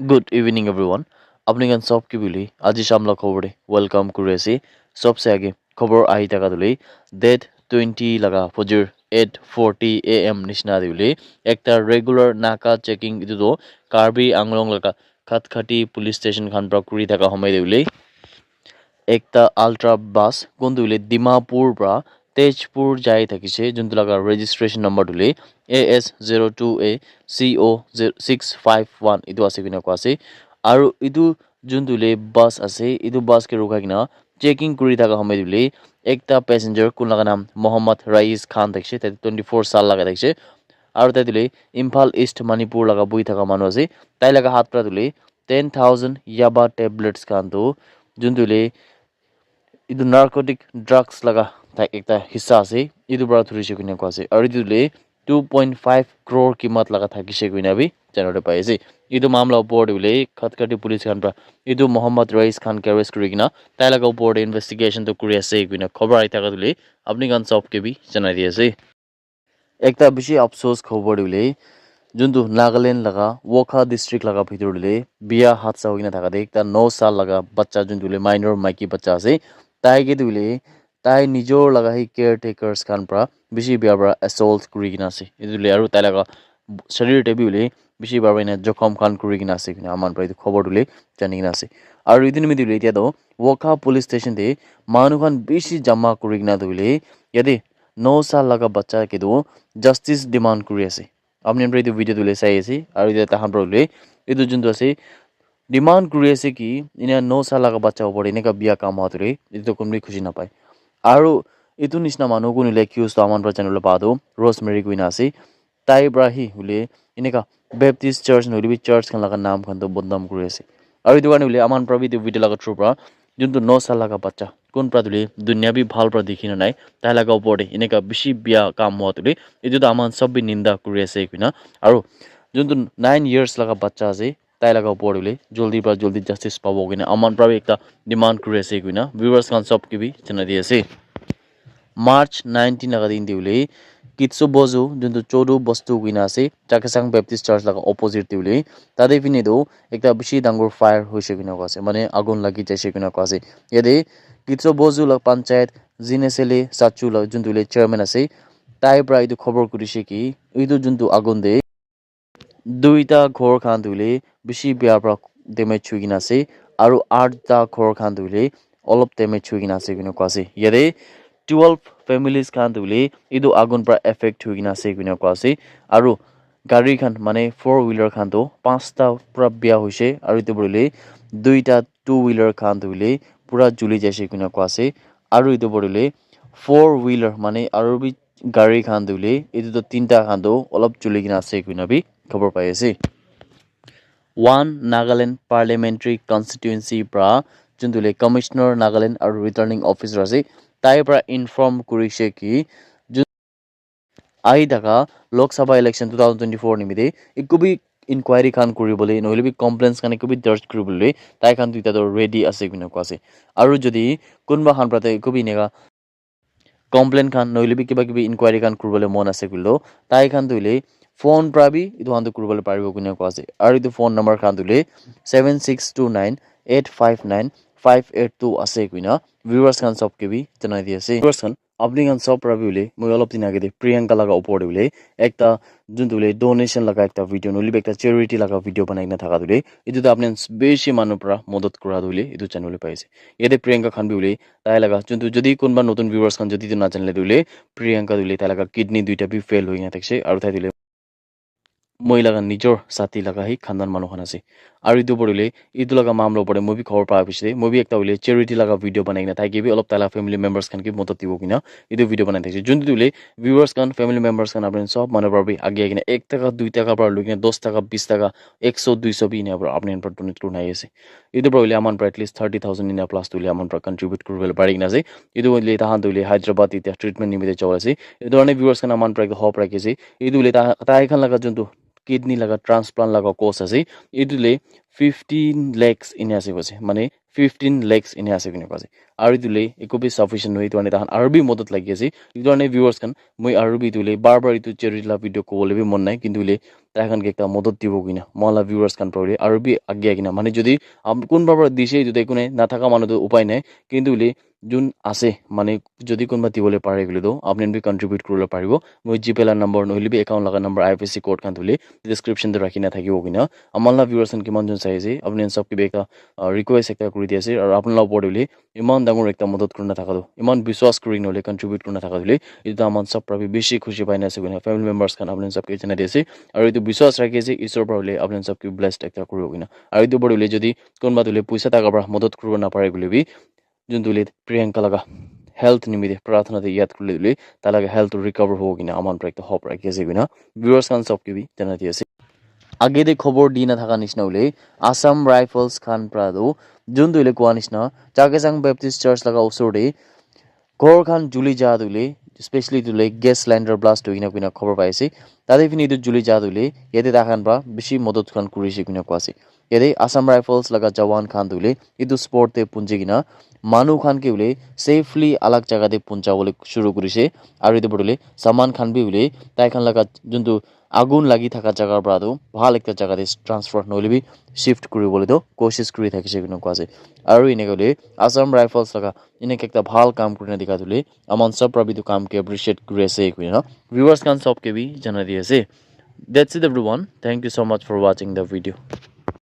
Good evening everyone. अपने gun सब की बिली आज शामला खबर दे वेलकम करे से सबसे आगे खबर आई तका दुले डेट 20 लगा फजर 8:40 AM निशना दुले एकटा रेगुलर नाका चेकिंग इदु दो कार्बी आंगलोंग लगा खटखटी पुलिस स्टेशन खान प्रकुरी तका समय दुले एकटा আলট্ৰা বাছ কোনদুলে ডিমাপুৰ পৰা তেজপুৰ যাই থাকিছে যোনটো লগা ৰেজিষ্ট্ৰেশ্যন নম্বৰটোলে AS02A CO651 ইটো আছে কিনা কোৱা আছে আৰু ইটো যোনটোলে বাছ আছে ইটো বাছকে ৰখাই কিনা চেকিং কৰি থকা সময় দিলে একটা পেছেঞ্জাৰ কোন লগা নাম মোহাম্মদ ৰাইছ খান থাকিছে 24 সাল লগা থাকিছে আৰু তাই দিলে ইম্ফাল ইষ্ট মণিপুৰ লগা বহি থকা মানুহ আছে তাই লগা হাত পৰা দিলে 10,000 ইয়াবা টেবলেটছ খানটো যোনটোলে ಇದು ನಾರ್ಕೋಟಿಕ್ ಡ್ರಗ್ಸ್ ಲಗ একটা হিসা আছে ইদু বড় ধরিছে কিনা কোয়াছে আর ইদুলে 2.5 crore কিমত লাগা থাকিছে কিনা বি জানতে পাইছে ইদু মামলা উপর দিলে খতকাটি পুলিশ খান প্রা ইদু মোহাম্মদ রাইস খান কে অ্যারেস্ট করি কিনা তাই লাগা উপর ইনভেস্টিগেশন তো করি আছে কিনা খবর আই থাকা দিলে আপনি গান সব কে বি জানাই দিয়েছে একটা বেশি আফসোস খবর দিলে যোনটো নাগালেণ্ড লগা ৱখা ডিষ্ট্ৰিক্ট লগা ভিতৰলে বিয়া হাদসা হৈ কিনে থকা দে একটা 9 সাল লগা বাচ্চা যোনটোলে মাইনৰ মাইকী বাচ্চা আছে তাইকে দিলে তাই নিজৰ লগা সেই কেয়াৰটেকাৰ্ছ খান পৰা বেছি বিয়াৰ পৰা এছল্ট কৰি কিনে আছে এইটোলে আৰু তাই লগা শৰীৰতে বিলে বেছি বাৰ এনে জখম খান কৰি কিনে আছে কিনে আমাৰ পৰা এইটো খবৰ দিলে জানি কিনে আছে আৰু ইদিন দিলে এতিয়াতো ৱখা পুলিচ ষ্টেচনতে মানুহখন বেছি জমা কৰি কিনে দিলে ইয়াতে 9 সাল লগা বাচ্চা কেতো জাষ্টিছ ডিমাণ্ড কৰি আছে আপনি আমৰা এই ভিডিও তুলে চাইছি আৰ এটা তাহান প্ৰবলে এই যোনটো আছে ডিমান্ড কৰি আছে কি ইনা 9 সাল লগা বাচ্চা ওপৰ এনেকা বিয়া কাম হতৰে এটো কোনবি খুশি না পায় আৰু এটো নিচিনা মানুহ কোনিলে কিউজ তো আমাৰ পৰা চ্যানেল পাদো রোজমেরি কুইন আছে তাই ব্রাহি হুলে এনেকা বেপটিস্ট চার্চ নলিবি চার্চ খান লগা নাম খান তো বদনাম কৰি আছে আৰু এটো কাৰণে হুলে আমাৰ পৰা ভিডিও লগা থ্ৰু পৰা যোনটো 9 সাল লগা বাচ্চা কোন প্ৰাদুলি দুনিয়াবি ভাল পৰা দেখিনা নাই তাই লগা ওপৰতে এনেকা বেছি বিয়া কাম হতৰে এটো তো আমাৰ সববি নিন্দা কৰি আছে কিনা আৰু যোনটো 9 ইয়াৰ্স লগা বাচ্চা আছে তাই লগা ওপৰলে জলদি পৰা জলদি জাস্টিস পাব কিনা আমাৰ পৰা একটা ডিমান্ড কৰি আছে কিনা ভিউয়ার্স খান সব কিবি জানা দি আছে মার্চ 19 লগা দিন দিউলে কিটসু বজু যোনটো চৌদু বস্তু কিনা আছে চাকেসাং বেপটিস্ট চার্চ লগা অপোজিট দিউলে তাতে পিনে দো একটা বেছি ডাঙৰ ফায়াৰ হৈছে কিনা আছে মানে আগুন লাগি যাইছে কিনা আছে ইয়াতে কিটসু বজু লগ পঞ্চায়ত জিনেসেলে সাচু লগ যোনটোলে চেয়ারম্যান আছে তাই পৰা এইটো খবৰ কৰিছে কি এইটো যোনটো আগুন দে দুইটা ঘৰ খান ধুলে বেছি বিয়াৰ পৰা ডেমেজ হৈ কিনে আছে আৰু 8টা ঘৰ খান ধুলে অলপ ডেমেজ হৈ কিনে আছে কিনে কোৱা আছে ইয়াৰে 12 ফেমিলিজ খান ধুলে এইটো আগুন পৰা এফেক্ট হৈ কিনে আছে কিনে কোৱা আছে আৰু গাড়ী খান মানে 4 হুইলাৰ খান তো 5টা পৰা বিয়া হৈছে আৰু এইটো বলে দুইটা 2 হুইলাৰ খান ধুলে পুৰা জ্বলি যাইছে কিনে কোৱা আছে আৰু এইটো বলে 4 হুইলাৰ মানে আৰু গাড়ী খান ধুলে এইটো তিনটা খান তো অলপ জ্বলি কিনে আছে কিনে বি খবৰ পাই আছে ওৱান নাগালেণ্ড পাৰ্লিয়ামেণ্টাৰী কনষ্টিটুৱেঞ্চি পৰা যোনটোলে কমিশনাৰ নাগালেণ্ড আৰু ৰিটাৰ্নিং অফিচাৰ আছে তাইৰ পৰা ইনফৰ্ম কৰিছে কি আহি থকা লোকসভা ইলেকশ্যন 2024 নিমিত্তে একোবি ইনকুৱাৰী খান কৰিবলৈ নহ'লে বি কমপ্লেইনছ খান একোবি দৰ্জ কৰিবলৈ তাই খান দুইটা ৰেডি আছে কিনে কোৱা আছে আৰু যদি কোনোবা খান প্ৰাতে একোবি এনেকা কমপ্লেইন খান নহ'লে বি কিবা কিবি ইনকুৱাৰী খান কৰিবলৈ মন আছে কিন্তু তাই খান ধৰিলে ফোন প্ৰাবি এইটো খান কৰিবলৈ পাৰিব কিনে কোৱা আছে আৰু এইটো ফোন নম্বৰ খান ধৰিলে 7629859582 আছে কিনা ভিউয়ার্স খান সব কেবি জানাই দি আছে ভিউয়ার্স খান আপনি খান সব প্ৰাবি বলে মই অলপ দিন আগে প্ৰিয়াঙ্কা লাগা ওপৰ বলে একটা যোনটোলে ডোনেশন লাগা একটা ভিডিও নহ'লে একটা চ্যারিটি লাগা ভিডিও বনাই কিনে থাকা দিলে এইটো আপনি বেছি মানুহ পৰা মদত কৰা দিলে এইটো চ্যানেলে পাইছে ইয়াতে প্রিয়াঙ্কা খান বলে তাই লাগা যোনটো যদি কোনোবা নতুন ভিউয়ার্স খান যদি না জানিলে দিলে প্রিয়াঙ্কা দিলে তাই লাগা কিডনি দুইটা বি ফেল হৈ না থাকছে আৰু তাই দিলে মই লাগা নিজৰ সাথী লাগা হি খানদান মানুহখন আছে আৰু ইটো পড়িলে ইটো লাগা মামলা পড়ে মই বি খবৰ পাওয়া পিছতে মই বি একটা হইলে চ্যারিটি লাগা ভিডিও বানাই কিনা তাই কি অলপ তালা ফ্যামিলি মেম্বার্স খান কি মদত দিব কিনা ইটো ভিডিও বানাই থাকছে যোনটো দিলে ভিউয়ার্স খান ফ্যামিলি মেম্বার্স খান আপনি সব মানুহ পারবি আগে কিনা 1 টাকা 2 টাকা পৰা লৈ কিনা 10 টাকা 20 টাকা 100 200 বি না আপনি पर ডোনেট কৰি নাই আছে ইটো পড়িলে আমাৰ পৰা এটলিস্ট 30,000 ইনা প্লাস তুলি আমাৰ পৰা কন্ট্ৰিবিউট কৰিবলৈ পাৰি কিনা আছে ইটো হইলে তাহান তুলি হায়দ্ৰাবাদ ইতিয়া ট্ৰিটমেন্ট নিমিতে চলাছে ইটো মানে ভিউয়াৰ্স খান আমাৰ পৰা হপ ৰাখিছে ইটো হইলে তাই খান লাগা যোনটো কিডনি লাগা ট্রান্সপ্লান্ট লাগা কোর্স আছে ইটুলে 15 lakhs ইনে আছে কৈছে মানে 15 lakhs in ase kine kwase aru dule ekobi sufficient noi to ane tahan arubi modot lagi ase itu ane viewers kan moi arubi dule barbar itu cherry la video ko bole bi mon nai kintu le tahan ke ekta modot dibo kina mala viewers kan probably arubi agya kina mane jodi kun barbar dise itu de kune na thaka manu to upai nai kintu le jun ase mane jodi kunba dibole pare gule do apni bi contribute kurole paribo moi gpay la number nohile bi account laga number ifsc code kan dule description te rakhina thakibo kina amala viewers kan kiman jun saise apni sab ki beka request ekta kuri diase aru apnala bodile iman dangor ekta modot kurna thakado iman biswas kuri nole contribute kurna thakadule itu aman sab prabi beshi khushi paina ase kina family members kan apni sab ke jana diase aru itu biswas rakhi ase isor probably apni sab ki blessed ekta kuri kina aru itu bodile jodi konba dule puisa taka bra modot kurbo na pare gule bi jun dule priyanka laga health nimide प्रार्थना te yad kurle dule talaga health recover ho kina aman pra ekta hope rakhi ase kina viewers kan sab ke bi jana diase आगे दे खबर दिना थाका निस्ना उले Assam rifles Khan प्रादो जुन दुले कुआ निस्ना चाकेसाङ Baptist church लगा उसोडे गोर खान जुली जादुले specially Dhule gas cylinder blast होइना कुना खबर पाइसे तादे फिनि दु जुली जादुले यदे ताखान बा बिशी मदद खान कुरिसे कुना कुआसे यदे आसाम राइफल्स लगा जवान खान दुले इदु स्पोर्ट ते पुंजिगिना मानु खान के उले सेफली अलग जगह दे पुंचा बोले शुरू करिसे आरो इदु बडले समान खान भी उले ताइ खान लगा जुनतु আগুন লাগি থাকা জায়গার পৰাও ভাল একটা জায়গাতে ট্ৰান্সফাৰ নলিবি শিফট কৰিবলৈ তো কোশিশ কৰি থাকিছে কিনো কোৱাছে আৰু ইনেগলে আসাম ৰাইফলস লগা ইনেক একটা ভাল কাম কৰি দেখা দিলে আমন সব প্ৰবিটো কাম কে এপ্ৰিশিয়েট কৰি আছে কিনো ভিউয়ার্স কান সব কে বি জানা দি আছে that's it everyone thank you so much for watching the video